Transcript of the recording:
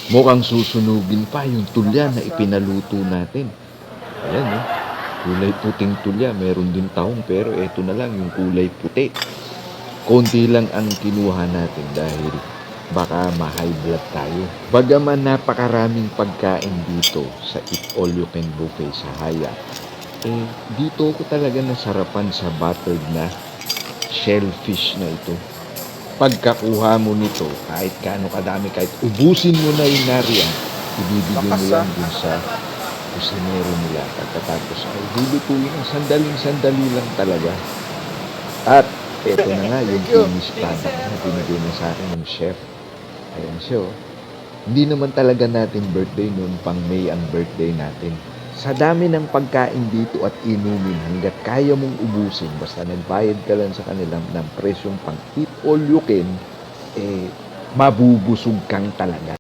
Mukhang susunugin pa yung tulya na ipinaluto natin. Ayan, eh. Kulay puting tulya. Meron din tahong pero eto na lang yung kulay puti. Konti lang ang kinuha natin dahil baka ma-high blood tayo. Bagaman napakaraming pagkain dito sa Eat All You Can Buffet sa Haya, dito ko talaga nasarapan sa buttered na shellfish na ito. Pagkakuha mo nito, kahit gaano kadami, kahit ubusin mo na yung nariyan, ibibigay mo yan dun sa kusinero nila. Pagkatapos ay lulutuin ng sandaling-sandali lang talaga. At eto na nga yung finished product na binigay na sa akin ng chef. Ayan siya, oh. Hindi naman talaga natin birthday noon, pang May ang birthday natin. Sa dami ng pagkain dito at inumin, hanggat kaya mong ubusin, basta nagbayad ka lang sa kanilang ng presyong pang eat all you can, mabubusog kang talaga.